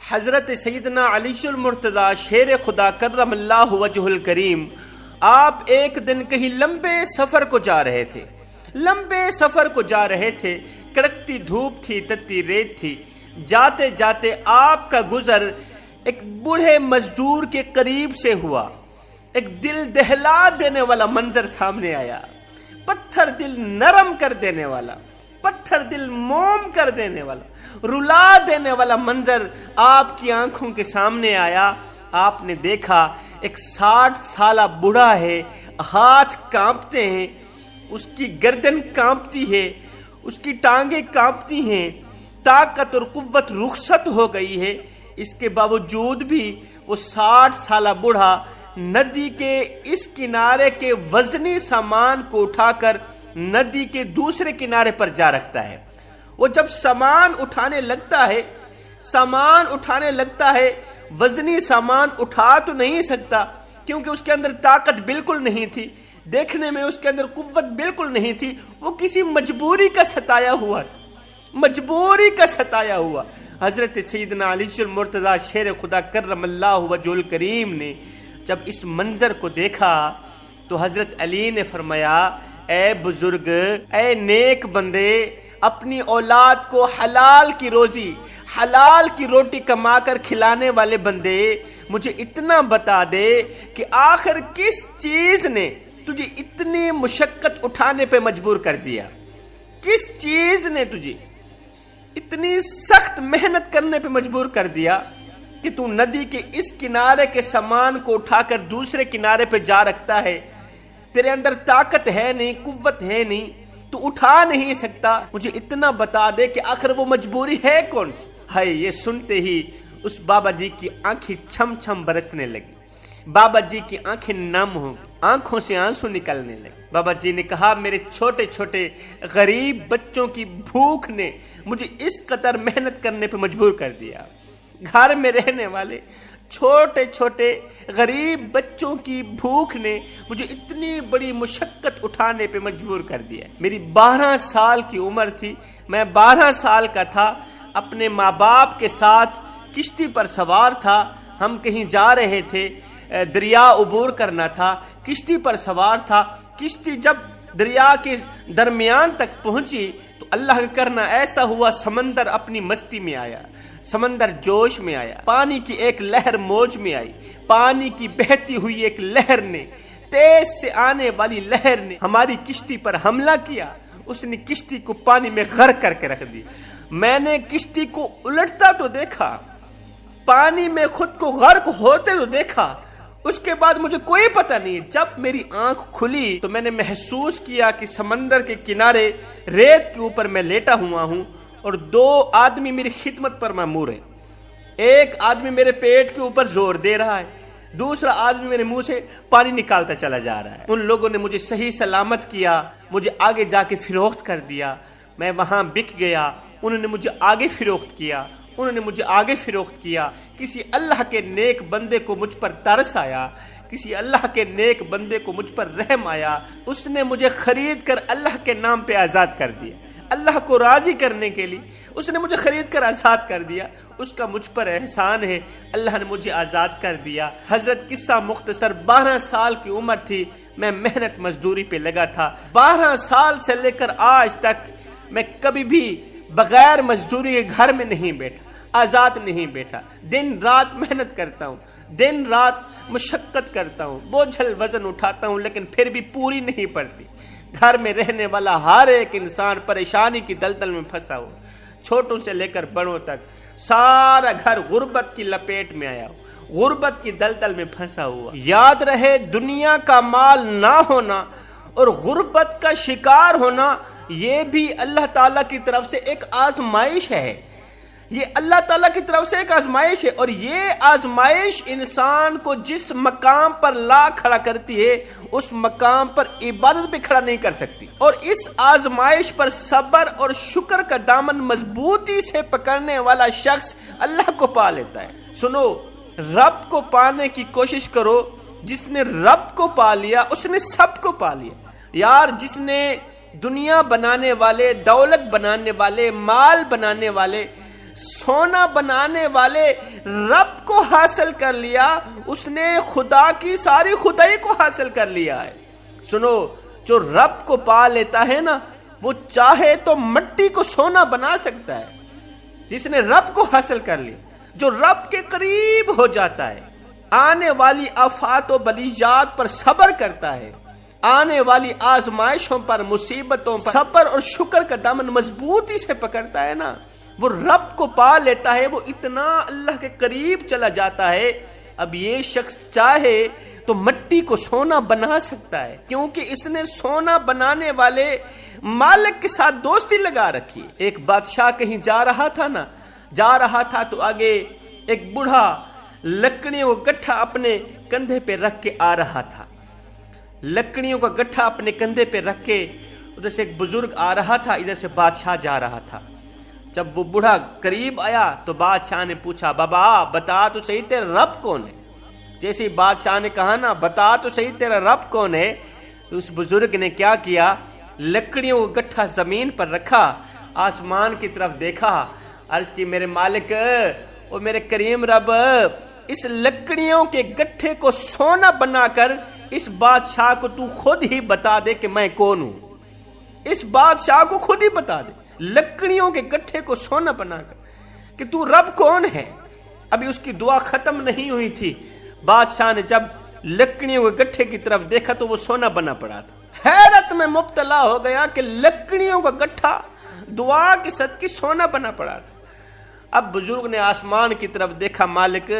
حضرت سیدنا علی المرتضیٰ شیر خدا کرم اللہ وجہ الکریم، آپ ایک دن کہیں لمبے سفر کو جا رہے تھے، کڑکتی دھوپ تھی، تتی ریت تھی، جاتے جاتے آپ کا گزر ایک بوڑھے مزدور کے قریب سے ہوا۔ ایک دل دہلا دینے والا منظر سامنے آیا، پتھر دل نرم کر دینے والا، پتھر دل موم کر دینے والا، رلا دینے والا منظر آپ کی آنکھوں کے سامنے آیا۔ آپ نے دیکھا ایک 60 سالہ بوڑھا ہے، ہاتھ کانپتے ہیں، اس کی گردن کانپتی ہے، اس کی ٹانگیں کانپتی ہیں، طاقت اور قوت رخصت ہو گئی ہے۔ اس کے باوجود بھی وہ 60 سالہ بوڑھا ندی کے اس کنارے کے وزنی سامان کو اٹھا کر ندی کے دوسرے کنارے پر جا رکھتا ہے۔ وہ جب سامان اٹھانے لگتا ہے وزنی سامان اٹھا تو نہیں سکتا، کیونکہ اس کے اندر طاقت بالکل نہیں تھی، دیکھنے میں اس کے اندر قوت بالکل نہیں تھی، وہ کسی مجبوری کا ستایا ہوا۔ حضرت سیدنا علی المرتضیٰ شیر خدا کرم اللہ وجہ الکریم نے جب اس منظر کو دیکھا تو حضرت علی نے فرمایا، اے بزرگ، اے نیک بندے، اپنی اولاد کو حلال کی روٹی کما کر کھلانے والے بندے، مجھے اتنا بتا دے کہ آخر کس چیز نے تجھے اتنی مشقت اٹھانے پہ مجبور کر دیا؟ کس چیز نے تجھے اتنی سخت محنت کرنے پہ مجبور کر دیا کہ تو ندی کے اس کنارے کے سامان کو اٹھا کر دوسرے کنارے پہ جا رکھتا ہے؟ تیرے اندر طاقت ہے نہیں، قوت ہے نہیں، تو اٹھا نہیں سکتا، مجھے اتنا بتا دے کہ آخر وہ مجبوری ہے کون سی؟ ہائے، یہ سنتے ہی اس بابا جی کی آنکھیں چھم چھم برسنے لگی، بابا جی کی آنکھیں نم ہو گئی، آنکھوں سے آنسو نکلنے لگے۔ بابا جی نے کہا، میرے چھوٹے چھوٹے غریب بچوں کی بھوک نے مجھے اس قدر محنت کرنے پہ مجبور کر دیا، گھر میں رہنے والے چھوٹے چھوٹے غریب بچوں کی بھوک نے مجھے اتنی بڑی مشقت اٹھانے پہ مجبور کر دیا۔ میری 12 سال کی عمر تھی، میں 12 سال کا تھا، اپنے ماں باپ کے ساتھ کشتی پر سوار تھا، ہم کہیں جا رہے تھے، دریا عبور کرنا تھا، کشتی پر سوار تھا۔ کشتی جب دریا کے درمیان تک پہنچی تو اللہ کا کرنا ایسا ہوا، سمندر اپنی مستی میں آیا، سمندر جوش میں آیا، پانی کی ایک لہر موج میں آئی، پانی کی بہتی ہوئی ایک لہر نے، تیز سے آنے والی لہر نے ہماری کشتی پر حملہ کیا، اس نے کشتی کو پانی میں غرق کر کے رکھ دی۔ میں نے کشتی کو الٹتا تو دیکھا، پانی میں خود کو غرق ہوتے تو دیکھا، اس کے بعد مجھے کوئی پتہ نہیں۔ جب میری آنکھ کھلی تو میں نے محسوس کیا کہ سمندر کے کنارے ریت کے اوپر میں لیٹا ہوا ہوں اور 2 آدمی میری خدمت پر مامور ہیں۔ ایک آدمی میرے پیٹ کے اوپر زور دے رہا ہے، دوسرا آدمی میرے منہ سے پانی نکالتا چلا جا رہا ہے۔ ان لوگوں نے مجھے صحیح سلامت کیا، مجھے آگے جا کے فروخت کر دیا، میں وہاں بک گیا، انہوں نے مجھے آگے فروخت کیا۔ کسی اللہ کے نیک بندے کو مجھ پر ترس آیا، کسی اللہ کے نیک بندے کو مجھ پر رحم آیا، اس نے مجھے خرید کر اللہ کے نام پہ آزاد کر دیا، اللہ کو راضی کرنے کے لیے اس نے مجھے خرید کر آزاد کر دیا، اس کا مجھ پر احسان ہے، اللہ نے مجھے آزاد کر دیا۔ حضرت قصہ مختصر، 12 سال کی عمر تھی، میں محنت مزدوری پہ لگا تھا، 12 سال سے لے کر آج تک میں کبھی بھی بغیر مزدوری کے گھر میں نہیں بیٹھا، آزاد نہیں بیٹھا، دن رات محنت کرتا ہوں، دن رات مشقت کرتا ہوں، بوجھل وزن اٹھاتا ہوں، لیکن پھر بھی پوری نہیں پڑتی۔ گھر میں رہنے والا ہر ایک انسان پریشانی کی دلدل میں پھنسا ہو، چھوٹوں سے لے کر بڑوں تک سارا گھر غربت کی لپیٹ میں آیا ہو، غربت کی دلدل میں پھنسا ہوا۔ یاد رہے، دنیا کا مال نہ ہونا اور غربت کا شکار ہونا یہ بھی اللہ تعالیٰ کی طرف سے ایک آزمائش ہے، یہ اللہ تعالیٰ کی طرف سے ایک آزمائش ہے، اور یہ آزمائش انسان کو جس مقام پر لا کھڑا کرتی ہے اس مقام پر عبادت پہ کھڑا نہیں کر سکتی، اور اس آزمائش پر صبر اور شکر کا دامن مضبوطی سے پکڑنے والا شخص اللہ کو پا لیتا ہے۔ سنو، رب کو پانے کی کوشش کرو، جس نے رب کو پا لیا اس نے سب کو پا لیا۔ یار، جس نے دنیا بنانے والے، دولت بنانے والے، مال بنانے والے سونا بنانے والے رب کو حاصل کر لیا، اس نے خدا کی ساری خدائی کو حاصل کر لیا ہے۔ سنو، جو رب کو پا لیتا ہے نا، وہ چاہے تو مٹی کو سونا بنا سکتا ہے۔ جس نے رب کو حاصل کر لیا، جو رب کے قریب ہو جاتا ہے، آنے والی آفات و بلیجات پر صبر کرتا ہے، آنے والی آزمائشوں پر، مصیبتوں پر صبر اور شکر کا دامن مضبوطی سے پکڑتا ہے نا، وہ رب کو پا لیتا ہے، وہ اتنا اللہ کے قریب چلا جاتا ہے۔ اب یہ شخص چاہے تو مٹی کو سونا بنا سکتا ہے، کیونکہ اس نے سونا بنانے والے مالک کے ساتھ دوستی لگا رکھی۔ ایک بادشاہ کہیں جا رہا تھا تو آگے ایک بوڑھا لکڑیوں کا گٹھا اپنے کندھے پہ رکھ کے آ رہا تھا۔ لکڑیوں کا گٹھا اپنے کندھے پہ رکھ کے ادھر سے ایک بزرگ آ رہا تھا، ادھر سے بادشاہ جا رہا تھا۔ جب وہ بوڑھا قریب آیا تو بادشاہ نے پوچھا، بابا بتا تو صحیح تیرا رب کون ہے؟ جیسے ہی بادشاہ نے کہا نا بتا تو صحیح تیرا رب کون ہے، تو اس بزرگ نے کیا کیا، لکڑیوں کا گٹھا زمین پر رکھا، آسمان کی طرف دیکھا، عرض کی میرے مالک اور میرے کریم رب، اس لکڑیوں کے گٹھے کو سونا بنا کر اس بادشاہ کو تو خود ہی بتا دے کہ میں کون ہوں۔ اس بادشاہ کو خود ہی بتا دے، لکڑیوں کے گٹھے کو سونا بنا کر، کہ تو رب کون ہے۔ ابھی اس کی دعا ختم نہیں ہوئی تھی، بادشاہ نے جب لکڑیوں کے گٹھے کی طرف دیکھا تو وہ سونا بنا پڑا تھا۔ حیرت میں مبتلا ہو گیا کہ لکڑیوں کا گٹھا دعا کی صدقے سونا بنا پڑا تھا۔ اب بزرگ نے آسمان کی طرف دیکھا، مالک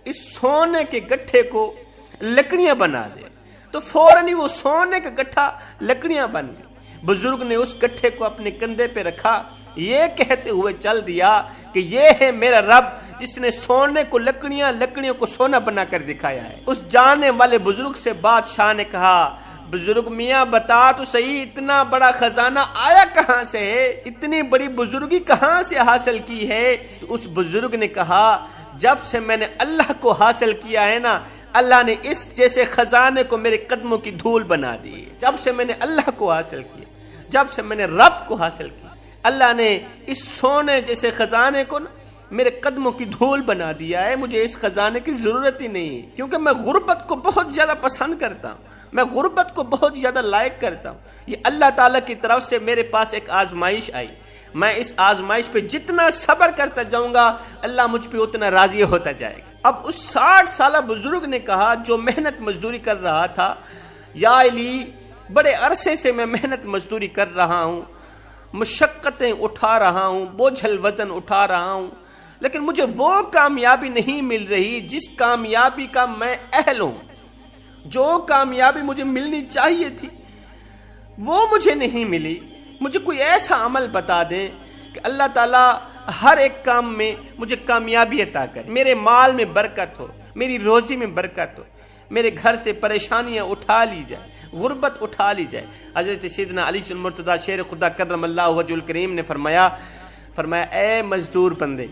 اس سونے کے گٹھے کو لکڑیاں بنا دے، تو فوراً ہی وہ سونے کا گٹھا لکڑیاں بن گئی۔ بزرگ نے اس گٹھے کو اپنے کندھے پہ رکھا، یہ کہتے ہوئے چل دیا کہ یہ ہے میرا رب جس نے سونے کو لکڑیوں کو سونا بنا کر دکھایا ہے۔ اس جانے والے بزرگ سے بادشاہ نے کہا، بزرگ میاں بتا تو صحیح اتنا بڑا خزانہ آیا کہاں سے ہے، اتنی بڑی بزرگی کہاں سے حاصل کی ہے؟ تو اس بزرگ نے کہا، جب سے میں نے اللہ کو حاصل کیا ہے نا، اللہ نے اس جیسے خزانے کو میرے قدموں کی دھول بنا دی۔ جب سے میں نے اللہ کو حاصل کیا، جب سے میں نے رب کو حاصل کیا، اللہ نے اس سونے جیسے خزانے کو میرے قدموں کی دھول بنا دیا ہے۔ مجھے اس خزانے کی ضرورت ہی نہیں ہے، کیونکہ میں غربت کو بہت زیادہ پسند کرتا ہوں، میں غربت کو بہت زیادہ لائق کرتا ہوں۔ یہ اللہ تعالیٰ کی طرف سے میرے پاس ایک آزمائش آئی، میں اس آزمائش پہ جتنا صبر کرتا جاؤں گا اللہ مجھ پہ اتنا راضی ہوتا جائے گا۔ اب اس 60 سالہ بزرگ نے کہا جو محنت مزدوری کر رہا تھا، یا علی بڑے عرصے سے میں محنت مزدوری کر رہا ہوں، مشقتیں اٹھا رہا ہوں، بوجھل وزن اٹھا رہا ہوں، لیکن مجھے وہ کامیابی نہیں مل رہی جس کامیابی کا میں اہل ہوں۔ جو کامیابی مجھے ملنی چاہیے تھی وہ مجھے نہیں ملی۔ مجھے کوئی ایسا عمل بتا دیں کہ اللہ تعالیٰ ہر ایک کام میں مجھے کامیابی عطا کرے، میرے مال میں برکت ہو، میری روزی میں برکت ہو، میرے گھر سے پریشانیاں اٹھا لی جائے، غربت اٹھا لی جائے۔ حضرت سیدنا علی المرتضیٰ شیر خدا کرم اللہ وجہ الکریم نے فرمایا اے مزدور بندے،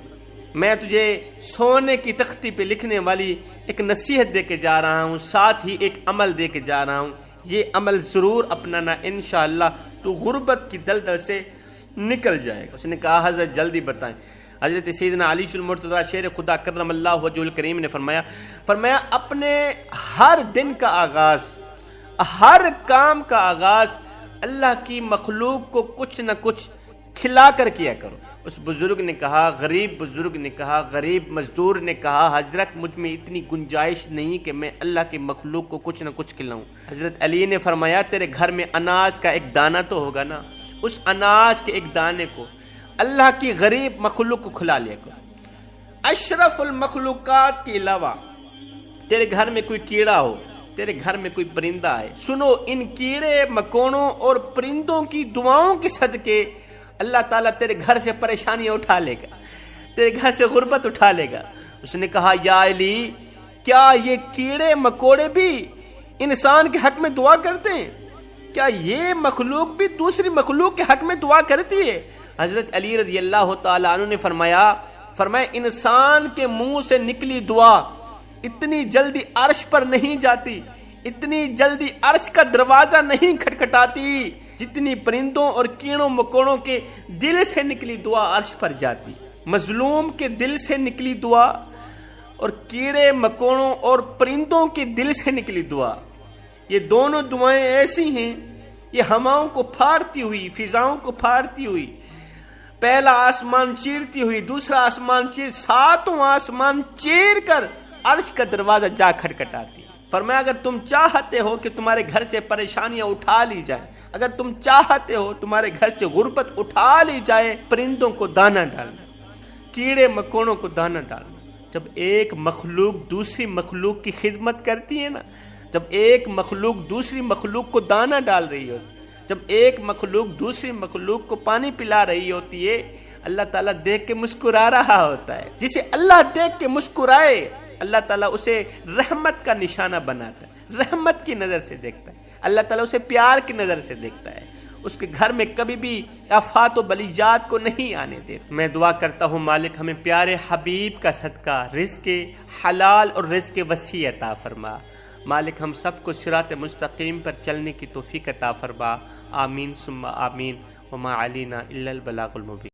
میں تجھے سونے کی تختی پہ لکھنے والی ایک نصیحت دے کے جا رہا ہوں، ساتھ ہی ایک عمل دے کے جا رہا ہوں، یہ عمل ضرور اپنانا، انشاءاللہ تو غربت کی دلدل سے نکل جائے گا۔ اس نے کہا حضرت جلدی بتائیں۔ حضرت سیدنا علی المرتضیٰ شیر خدا کرم اللہ وجہ الکریم نے فرمایا اپنے ہر دن کا آغاز، ہر کام کا آغاز اللہ کی مخلوق کو کچھ نہ کچھ کھلا کر کیا کرو۔ اس بزرگ نے کہا، غریب بزرگ نے کہا، غریب مزدور نے کہا، حضرت مجھ میں اتنی گنجائش نہیں کہ میں اللہ کی مخلوق کو کچھ نہ کچھ کھلاؤں۔ حضرت علی نے فرمایا تیرے گھر میں اناج کا ایک دانہ تو ہوگا نا، اس اناج کے ایک دانے کو اللہ کی غریب مخلوق کو کھلا لیا کرو۔ اشرف المخلوقات کے علاوہ تیرے گھر میں کوئی کیڑا ہو، تیرے گھر میں کوئی پرندہ ہے، سنو ان کیڑے مکوڑوں اور پرندوں کی دعاؤں کے صدقے اللہ تعالیٰ تیرے گھر سے پریشانیاں اٹھا لے گا، تیرے گھر سے غربت اٹھا لے گا۔ اس نے کہا یا علی، کیا یہ کیڑے مکوڑے بھی انسان کے حق میں دعا کرتے ہیں؟ کیا یہ مخلوق بھی دوسری مخلوق کے حق میں دعا کرتی ہے؟ حضرت علی رضی اللہ تعالیٰ عنہ نے فرمایا انسان کے منہ سے نکلی دعا اتنی جلدی عرش پر نہیں جاتی، اتنی جلدی عرش کا دروازہ نہیں کھٹکھٹاتی جتنی پرندوں اور کیڑوں مکوڑوں کے دل سے نکلی دعا عرش پر جاتی۔ مظلوم کے دل سے نکلی دعا اور کیڑے مکوڑوں اور پرندوں کے دل سے نکلی دعا، یہ دونوں دعائیں ایسی ہیں یہ ہواؤں کو پھاڑتی ہوئی، فضاؤں کو پھاڑتی ہوئی، پہلا آسمان چیرتی ہوئی، دوسرا آسمان ساتوں آسمان چیر کر عرش کا دروازہ جا کھٹکھٹاتی۔ فرمایا اگر تم چاہتے ہو کہ تمہارے گھر سے پریشانیاں اٹھا لی جائیں، اگر تم چاہتے ہو تمہارے گھر سے غربت اٹھا لی جائے، پرندوں کو دانہ ڈالنا، کیڑے مکوڑوں کو دانہ ڈالنا۔ جب ایک مخلوق دوسری مخلوق کی خدمت کرتی ہے نا، جب ایک مخلوق دوسری مخلوق کو دانہ ڈال رہی ہوتی، جب ایک مخلوق دوسری مخلوق کو پانی پلا رہی ہوتی ہے، اللہ تعالیٰ دیکھ کے مسکرا رہا ہوتا ہے۔ جسے اللہ دیکھ کے مسکرائے اللہ تعالیٰ اسے رحمت کا نشانہ بناتا ہے، رحمت کی نظر سے دیکھتا ہے، اللہ تعالیٰ اسے پیار کی نظر سے دیکھتا ہے، اس کے گھر میں کبھی بھی آفات و بلیجات کو نہیں آنے دیتا۔ میں دعا کرتا ہوں مالک ہمیں پیارے حبیب کا صدقہ رزق حلال اور رزق وسیع عطا فرما۔ مالک ہم سب کو صراط مستقیم پر چلنے کی توفیق عطا فرما، آمین ثم آمین، وما علینا الا البلاغ المبین۔